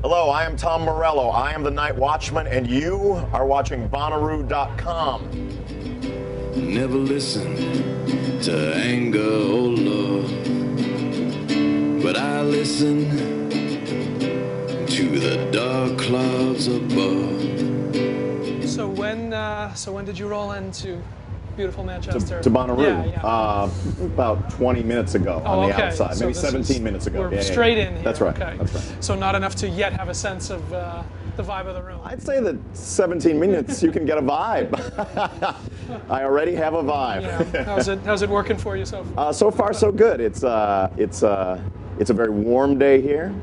Hello, I am Tom Morello. I am the Night Watchman, and you are watching Bonnaroo.com. Never listen to anger or love, but I listen to the dark clouds above. So when did you roll into beautiful Manchester? To Bonnaroo? Yeah. About 20 minutes ago on the outside, so maybe 17 minutes ago. We're straight in here. That's right. Okay. That's right. So not enough to yet have a sense of the vibe of the room. I'd say that 17 minutes you can get a vibe. I already have a vibe. Yeah. How's it working for you so far? So far, so good. It's a very warm day here.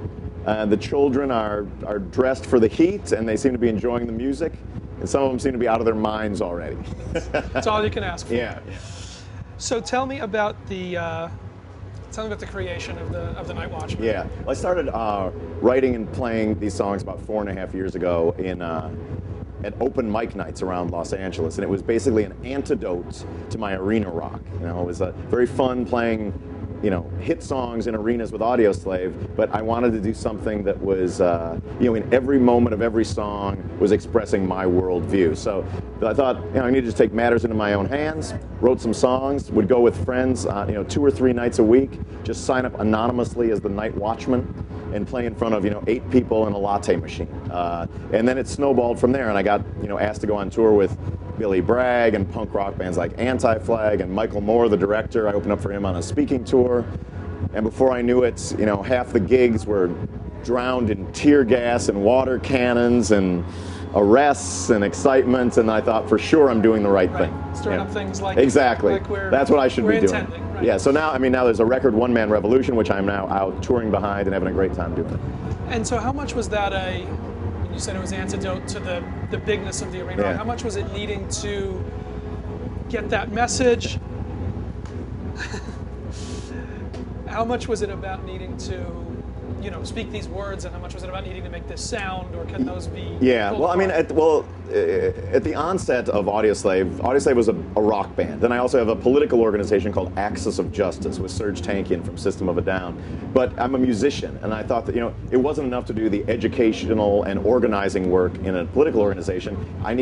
The children are dressed for the heat, and they seem to be enjoying the music. And some of them seem to be out of their minds already. That's all you can ask for. Yeah. So tell me about the creation of the Night Watchman. Yeah. Well, I started writing and playing these songs about 4.5 years ago at open mic nights around Los Angeles, and it was basically an antidote to my arena rock. You know, it was very fun playing, hit songs in arenas with Audioslave, but I wanted to do something that was, in every moment of every song was expressing my worldview. So I thought, I needed to take matters into my own hands, wrote some songs, would go with friends, 2 or 3 nights a week, just sign up anonymously as the Night Watchman and play in front of, 8 people in a latte machine. And then it snowballed from there, and I got, asked to go on tour with Billy Bragg and punk rock bands like Anti-Flag, and Michael Moore, the director. I opened up for him on a speaking tour, and before I knew it, half the gigs were drowned in tear gas and water cannons and arrests and excitement, and I thought, for sure I'm doing the right thing. Stirring up things like exactly. That's what I should be doing. Right. Yeah. So now there's a record one-man revolution, which I'm now out touring behind and having a great time doing it. And so how much was that you said it was antidote to the bigness of the arena. Yeah. How much was it needing to get that message? How much was it about needing to, speak these words, and how much was it about needing to make this sound, or can those be? Yeah. Well, I mean, at the onset of Audioslave was a rock band. Then I also have a political organization called Axis of Justice with Serge Tankian from System of a Down. But I'm a musician, and I thought that it wasn't enough to do the educational and organizing work in a political organization. I'm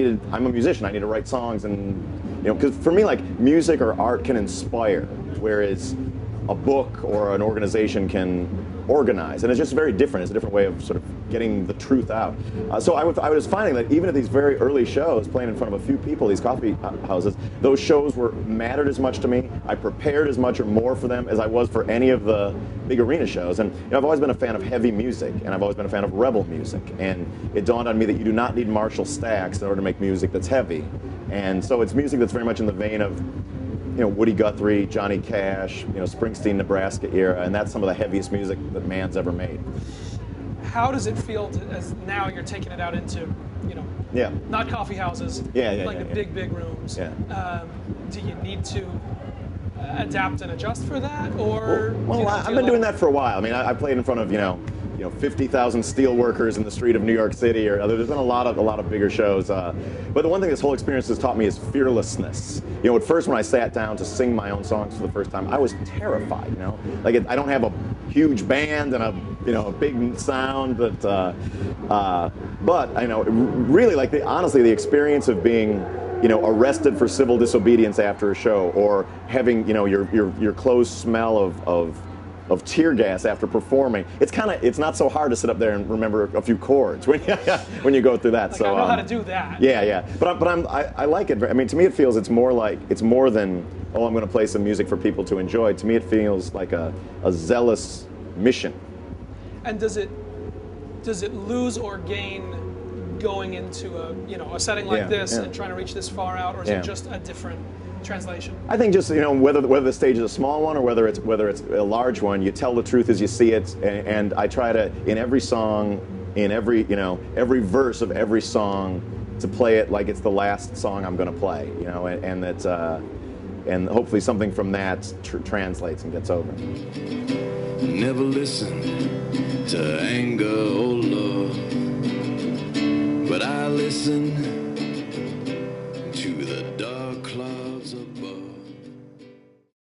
a musician. I need to write songs, and because for me, like, music or art can inspire, whereas a book or an organization can organize, and it's just very different. It's a different way of sort of getting the truth out. So I was finding that even at these very early shows, playing in front of a few people, these coffee houses, those shows mattered as much to me. I prepared as much or more for them as I was for any of the big arena shows. And I've always been a fan of heavy music, and I've always been a fan of rebel music. And it dawned on me that you do not need Marshall stacks in order to make music that's heavy. And so it's music that's very much in the vein of Woody Guthrie, Johnny Cash, Springsteen, Nebraska era, and that's some of the heaviest music that man's ever made. How does it feel as now you're taking it out into, not coffee houses, the big rooms? Yeah. Do you need to adapt and adjust for that, or? Well, I've been doing that for a while. I mean, I played in front of 50,000 steel workers in the street of New York City, or there's been a lot of bigger shows. But the one thing this whole experience has taught me is fearlessness. At first when I sat down to sing my own songs for the first time, I was terrified. I don't have a huge band and a big sound, but I know really honestly the experience of being arrested for civil disobedience after a show, or having your clothes smell of tear gas after performing. It's not so hard to sit up there and remember a few chords when you go through that. I know how to do that. Yeah. But I like it. I mean, to me it feels it's more than, oh, I'm going to play some music for people to enjoy. To me it feels like a zealous mission. And does it lose or gain going into a setting like this and trying to reach this far out, or is it just a different translation? I think just whether the stage is a small one or whether it's a large one, you tell the truth as you see it, and I try to, in every song, in every every verse of every song, to play it like it's the last song I'm going to play, and that and hopefully something from that translates and gets over. Never listen to anger or love, but I listen